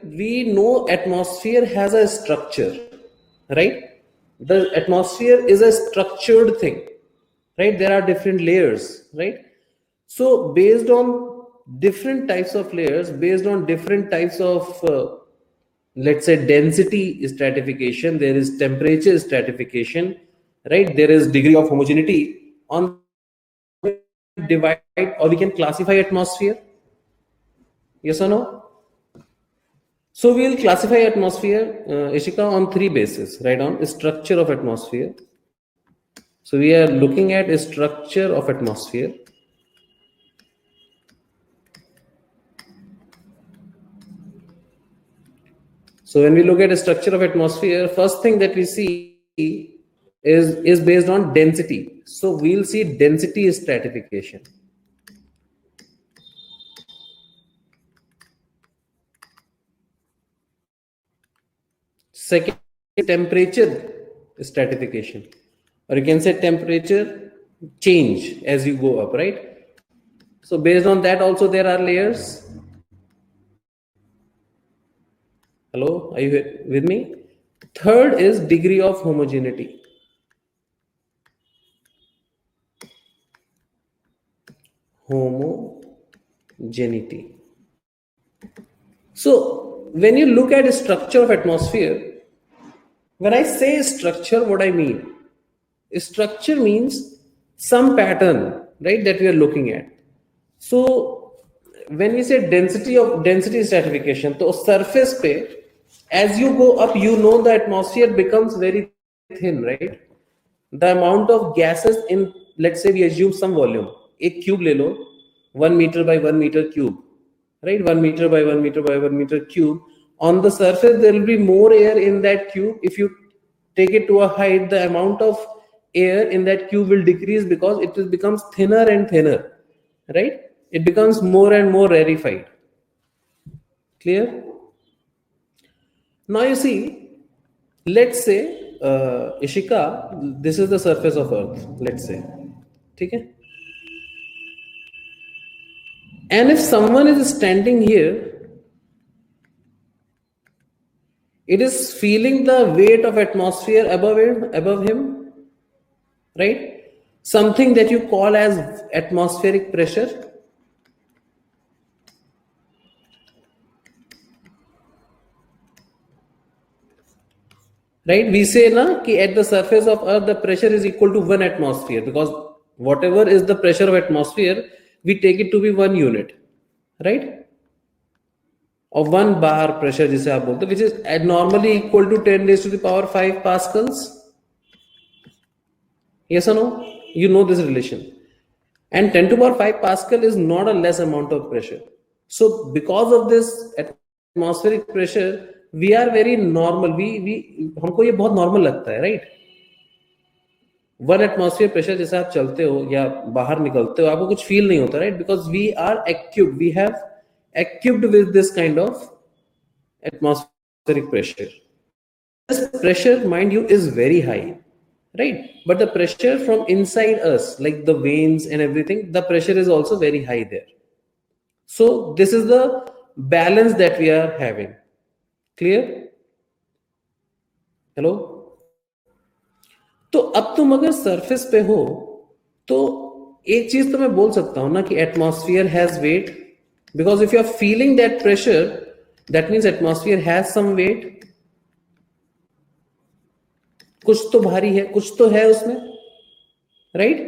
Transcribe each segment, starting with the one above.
We know atmosphere has a structure, right? The atmosphere is a structured thing, right? There are different layers, right? So based on different types of layers, based on different types of let's say density stratification, there is temperature stratification, right? There is degree of homogeneity. On divide, or we can classify atmosphere. Yes or no? So we will classify atmosphere, Ishika, on three bases, right? On structure of atmosphere. So we are looking at a structure of atmosphere. So when we look at a structure of atmosphere, first thing that we see is based on density. So we'll see density stratification. Second, temperature stratification, or you can say temperature change as you go up, right? So based on that also there are layers. Hello, are you with me? Third is degree of homogeneity. Homogeneity. So when you look at the structure of atmosphere, when I say structure, what I mean? Structure means some pattern, right, that we are looking at. So when we say density stratification, so surface पे, as you go up, you know the atmosphere becomes very thin, right? The amount of gases in, let's say we assume some volume, एक cube ले लो, 1 meter by 1 meter cube, right? 1 meter by 1 meter by 1 meter cube. On the surface, there will be more air in that cube. If you take it to a height, the amount of air in that cube will decrease because it becomes thinner and thinner, right? It becomes more and more rarefied. Clear? Now you see, let's say, Ishika, this is the surface of Earth, let's say. Okay? And if someone is standing here, it is feeling the weight of atmosphere above him, right? Something that you call as atmospheric pressure. Right? We say na ki at the surface of Earth the pressure is equal to 1 atmosphere, because whatever is the pressure of atmosphere, we take it to be 1 unit, right? Or 1 bar pressure, जिसे आप बोलते, which is normally equal to 10 raised to the power 5 pascals. Yes or no? You know this relation. And 10 to the power 5 pascal is not a less amount of pressure. So because of this atmospheric pressure, we are very normal. हमको ये बहुत normal लगता है, right? 1 atmosphere pressure जैसे आप चलते हो या बाहर निकलते हो, आपको कुछ feel नहीं होता, right? Because we are equipped, we have equipped with this kind of atmospheric pressure. This pressure, mind you, is very high, right? But the pressure from inside us, like the veins and everything, the pressure is also very high there. So this is the balance that we are having. Clear? Hello? तो अब तुम अगर surface पे हो तो एक चीज तो मैं बोल सकता हूं ना कि atmosphere has weight, because if you are feeling that pressure, that means atmosphere has some weight. कुछ तो भारी है, कुछ तो है उसमें, राइट?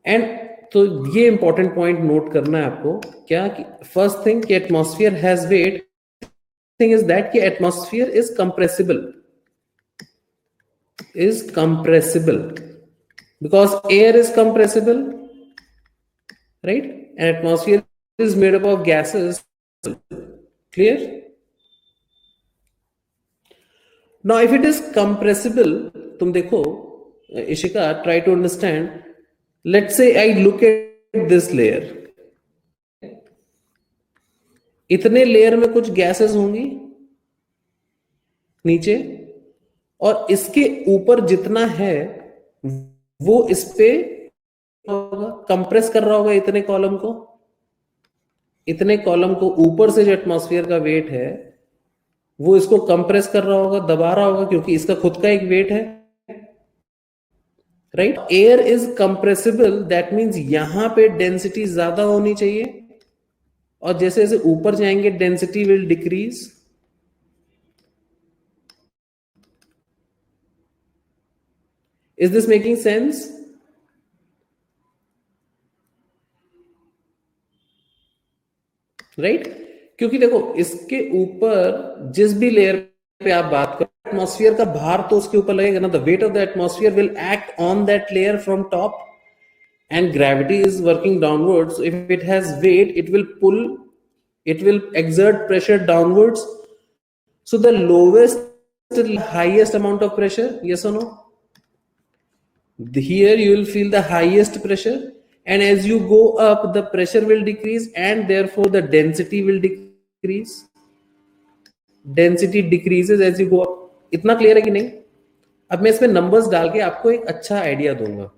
एंड तो ये इंपॉर्टेंट पॉइंट नोट करना है आपको, क्या कि फर्स्ट थिंग कि atmosphere has weight, thing is that कि atmosphere is compressible, because air is compressible, right? And atmosphere is made up of gases. Clear? Now if it is compressible, तुम देखो Ishika, try to understand. Let's say I look at this layer. इतने layer में कुछ gases होंगी नीचे, और इसके ऊपर जितना है वो इस पे कंप्रेस कर रहा होगा इतने कॉलम को, इतने कॉलम को ऊपर से जो एटमॉस्फेयर का वेट है वो इसको कंप्रेस कर रहा होगा, दबा रहा होगा, क्योंकि इसका खुद का एक वेट है, right. Air is compressible, that means यहां पे डेंसिटी ज्यादा होनी चाहिए, और जैसे जैसे ऊपर जाएंगे density will decrease. Is this making sense? Right, क्योंकि देखो इसके ऊपर जिस भी लेयर पे आप बात करो, एटमॉस्फेयर का भार तो उसके ऊपर लगेगा ना। The weight of the atmosphere will act on that layer from top, and gravity is working downwards. So if it has weight, it will pull, it will exert pressure downwards. So the lowest highest amount of pressure, yes or no? Here you will feel the highest pressure, and as you go up the pressure will decrease and therefore the density will decrease. Density decreases as you go up. इतना clear है कि नहीं? अब मैं इसमें numbers डाल के आपको एक अच्छा आइडिया दूंगा।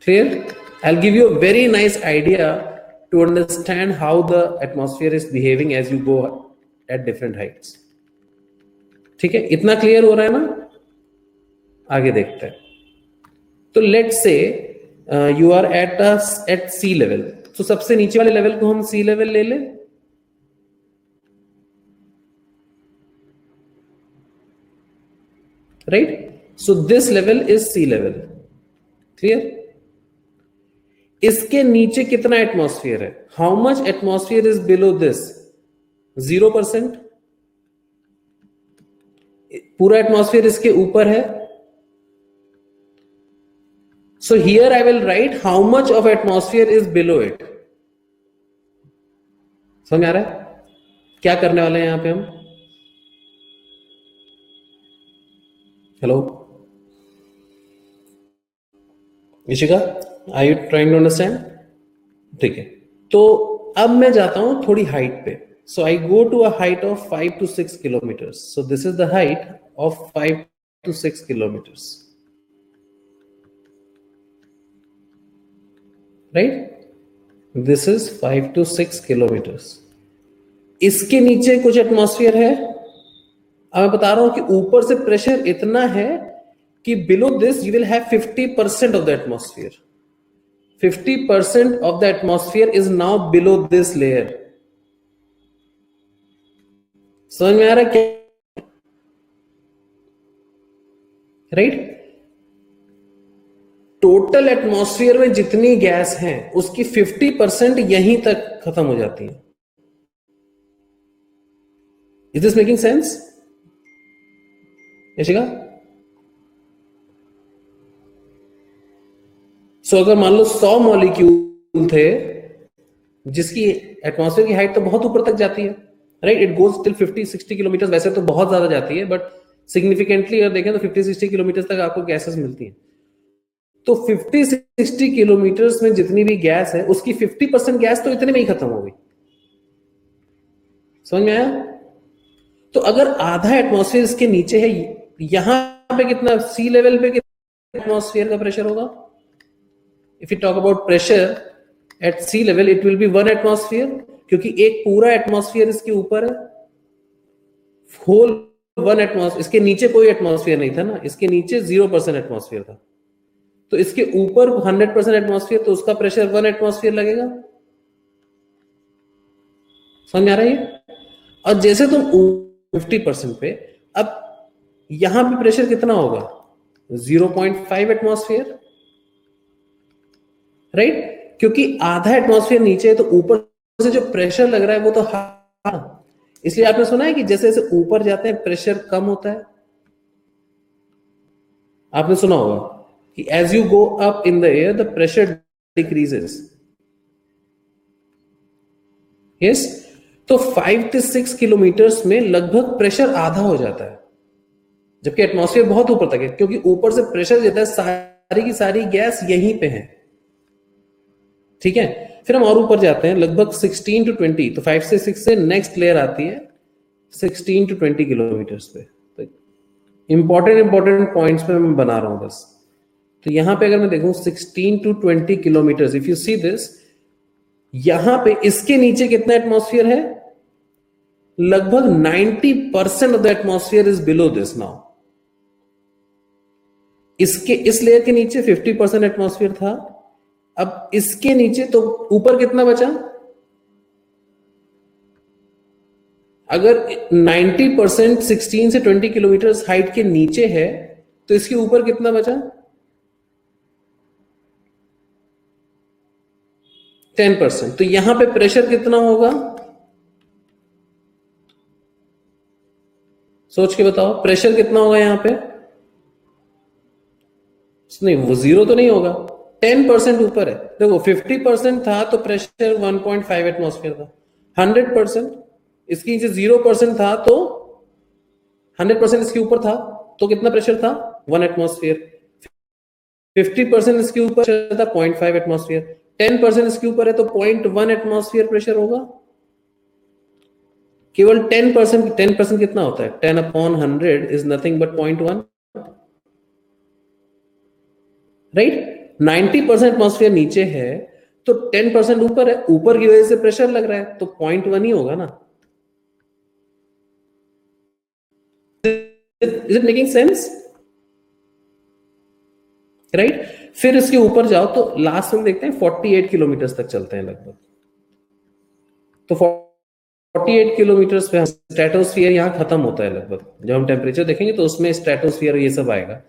Clear? I'll give you a very nice idea to understand how the atmosphere is behaving as you go at different heights. ठीक है, इतना क्लियर हो रहा है ना? आगे देखते हैं। तो let's say you are at sea level, तो सबसे नीचे वाले लेवल को हम सी लेवल ले लें। Right, so this level is sea level. Clear? इसके नीचे कितना एटमॉस्फेयर है? How much atmosphere is below this? 0%। पूरा एटमॉस्फेयर इसके ऊपर है। So here I will write how much of atmosphere is below it. समझ आ रहा है क्या करने वाले हैं यहां पे हम? Hello Ishika, are you trying to understand? ठीक है, तो अब मैं जाता हूं थोड़ी हाइट पे। So I go to a height of 5 to 6 kilometers. So this is the height of 5 to 6 kilometers. Right, this is 5 to 6 kilometers. इसके नीचे कुछ एटमॉस्फेयर है। अब मैं बता रहा हूं कि ऊपर से प्रेशर इतना है कि below this you will have 50% of the atmosphere. 50% of the atmosphere is now below this layer. समझ में आ रहा है क्या? राइट, टोटल एटमॉस्फेयर में जितनी गैस है उसकी 50% यहीं तक खत्म हो जाती है। Is this making sense Yashika? So अगर मान लो 100 मॉलिक्यूल थे जिसकी एटमॉस्फेयर की हाइट तो बहुत ऊपर तक जाती है, right, it goes till 50-60 kilometre. वैसे तो बहुत ज्यादा जाती है, बट सिग्निफिकेंटली अगर देखें तो 50-60 किलोमीटर तक आपको गैसेस मिलती हैं। तो 50-60 किलोमीटर में जितनी भी गैस है उसकी 50% गैस तो इतने में ही खत्म हो गई। समझ में आया? तो अगर आधा एटमॉस्फेयर इसके नीचे है, यहां पे कितना सी लेवल पे कितना एटमॉस्फेयर का प्रेशर होगा? If you talk about pressure at sea level it will be 1 atmosphere, क्योंकि एक पूरा एटमॉस्फेयर इसके ऊपर है। होल 1 एटमॉस्फेयर, इसके नीचे कोई एटमॉस्फेयर नहीं था ना, इसके नीचे 0% एटमॉस्फेयर था। तो इसके ऊपर 100% एटमॉस्फेयर, तो उसका प्रेशर 1 एटमॉस्फेयर लगेगा। समझ आ रही है? और जैसे तुम 50% पे, अब यहां पे प्रेशर कितना होगा? 0.5 एटमॉस्फेयर, राइट, क्योंकि आधा एटमॉस्फेयर नीचे है तो ऊपर से जो प्रेशर लग रहा है वो तो इसलिए आपने सुना है कि जैसे जैसे ऊपर जाते हैं प्रेशर कम होता है। आपने सुना होगा कि as you go up in the air the pressure decreases. Yes, तो 5 to 6 किलोमीटर्स में लगभग प्रेशर आधा हो जाता है, जबकि एटमॉस्फेयर बहुत ऊपर तक है, क्योंकि ऊपर से प्रेशर देता है, सारी की सारी गैस यहीं पे है। ठीक है, फिर हम और ऊपर जाते हैं लगभग 16 to 20, तो 5 से 6 से नेक्स्ट लेयर आती है 16 to 20 किलोमीटर्स पे। तो इंपॉर्टेंट पॉइंट्स पे मैं बना रहा हूं बस। तो यहां पे अगर मैं देखूं 16 to 20 kilometres, if you see this, यहां पे इसके नीचे कितना एटमॉस्फेयर है? लगभग 90% of the atmosphere is below this now. इसके इस लेयर के नीचे 50% एटमॉस्फेयर था. अब इसके नीचे तो ऊपर कितना बचा? अगर 90% 16 से 20 किलोमीटर हाइट के नीचे है तो इसके ऊपर कितना बचा? 10%. तो यहां पे प्रेशर कितना होगा? सोच के बताओ, प्रेशर कितना होगा यहां पे? नहीं, वो जीरो तो नहीं होगा. 10% ऊपर है. देखो 50% था तो प्रेशर 1.5 एटमॉस्फेयर था. 100% इसके नीचे 0% था तो 100% इसके ऊपर था तो कितना प्रेशर था? 1 एटमॉस्फेयर. 50% इसके ऊपर था 0.5 एटमॉस्फेयर. 10% इसके ऊपर है तो 0.1 एटमॉस्फेयर प्रेशर होगा. केवल 10% कितना होता है? 10/100 is nothing but 0.1. Right. 90% atmosphere नीचे है तो 10% ऊपर है. ऊपर की वजह से प्रेशर लग रहा है तो 0.1 ही होगा ना. Is it making sense? Right. फिर इसके ऊपर जाओ तो लास्ट में देखते हैं 48 किलोमीटर तक चलते हैं लगभग. तो 48 किलोमीटर पे स्ट्रेटोस्फियर यहां खत्म होता है लगभग. जब हम टेम्परेचर देखेंगे तो उसमें स्ट्रेटोस्फियर ये सब आएगा.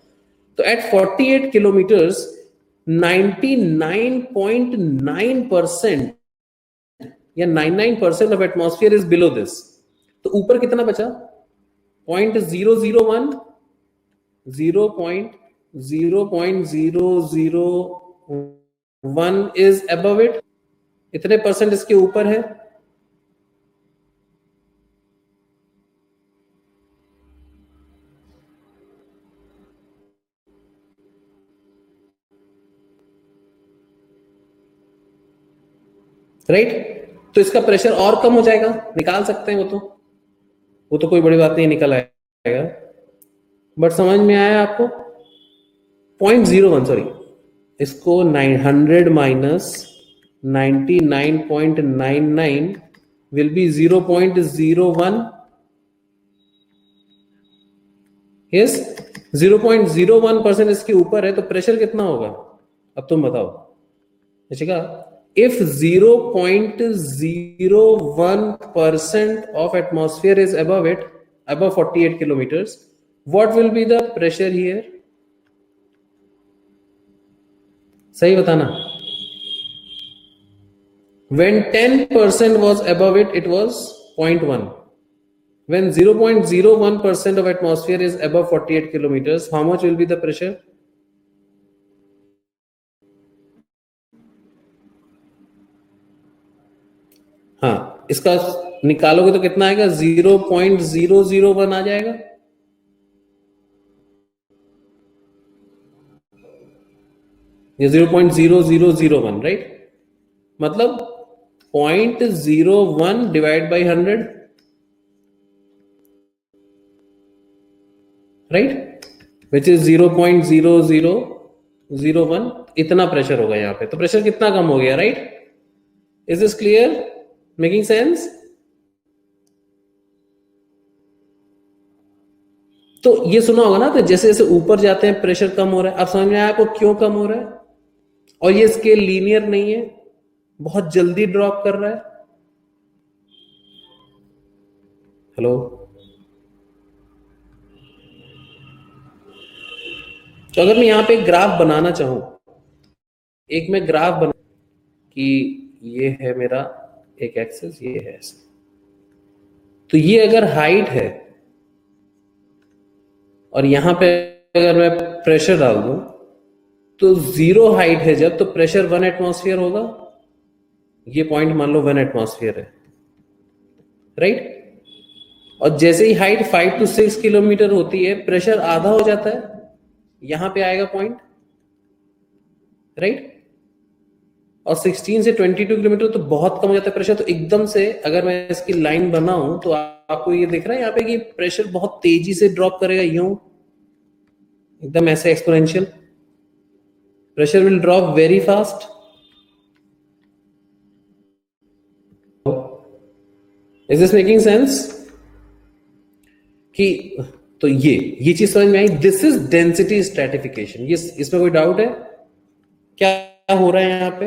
तो एट 48 किलोमीटर्स 99.9% या 99% of atmosphere is below this. तो ऊपर कितना बचा? 0.001 0.001 इज अबव इट. इतने परसेंट इसके ऊपर है. राइट. तो इसका प्रेशर और कम हो जाएगा. निकाल सकते हैं वो तो कोई बड़ी बात नहीं, निकल आएगा. बट समझ में आया आपको? 0.01, सॉरी, इसको 900 माइनस 99.99 विल बी 0.01. यस, 0.01% इसके ऊपर है तो प्रेशर कितना होगा? अब तुम बताओ. अच्छा, if 0.01% of atmosphere is above it, above 48 kilometers, what will be the pressure here? सही बताना. When 10% was above it, it was 0.1. When 0.01% of atmosphere is above 48 kilometers, how much will be the pressure? हाँ, इसका निकालोगे तो कितना आएगा? 0.001 आ जाएगा. ये 0.0001, राइट. मतलब 0.01 divide by 100, right, which is 0.0001. इतना प्रेशर होगा यहां पे. तो प्रेशर कितना कम हो गया, right? Is this clear? Making sense? तो ये सुना होगा ना, तो जैसे जैसे ऊपर जाते हैं प्रेशर कम हो रहा है. अब समझ में आया आपको क्यों कम हो रहा है? और ये स्केल लीनियर नहीं है, बहुत जल्दी ड्रॉप कर रहा है. हेलो. तो अगर मैं यहां पे एक ग्राफ बनाना चाहूं, एक मैं ग्राफ बना कि ये है मेरा एक एक्सेस, ये है ऐसे. तो ये अगर हाइट है और यहां पे अगर मैं प्रेशर डाल दूं तो 0 हाइट है जब, तो प्रेशर 1 एटमॉस्फेयर होगा. ये पॉइंट मान लो 1 एटमॉस्फेयर है, राइट. और जैसे ही हाइट 5 to 6 किलोमीटर होती है प्रेशर आधा हो जाता है. यहां पे आएगा पॉइंट, राइट. और 16 से 22 किलोमीटर तो बहुत कम हो जाता है प्रेशर. तो एकदम से अगर मैं इसकी लाइन बनाऊं तो आपको ये दिख रहा है यहाँ पे कि प्रेशर बहुत तेजी से ड्रॉप करेगा. यूं एकदम ऐसे exponential pressure will drop very fast. Is this making sense? कि तो ये चीज समझ में आई. This is density stratification. ये इसमें कोई डाउट है क्या हो रहा है यहां पे?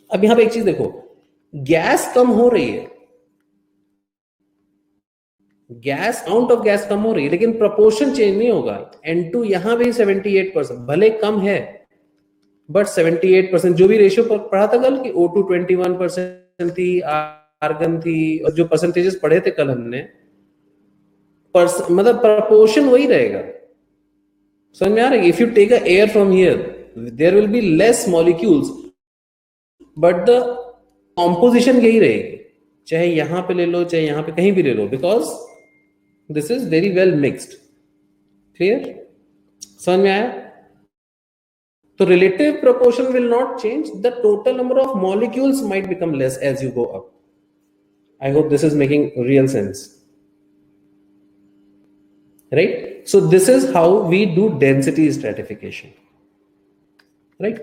अब यहां पे एक चीज देखो, गैस कम हो रही है, गैस अमाउंट ऑफ गैस कम हो रही है, लेकिन प्रपोर्शन चेंज नहीं होगा. N2 यहां भी 78%, भले कम है बट 78%. जो भी रेशियो पढ़ा था कल कि O2 21% थी, आर्गन थी, और जो परसेंटेजेस पढ़े थे कल हमने, मतलब प्रपोर्शन वही रहेगा. समझ में आ रहा है? If you take a air from here, there will be less molecules, but the composition यही रहेगी. चाहे यहां पे ले लो, चाहे यहां पे कहीं भी ले लो, because this is very well mixed. Clear? समझ में आया? तो relative proportion will not change. The total number of molecules might become less as you go up. I hope this is making real sense. Right? So this is how we do density stratification. Right?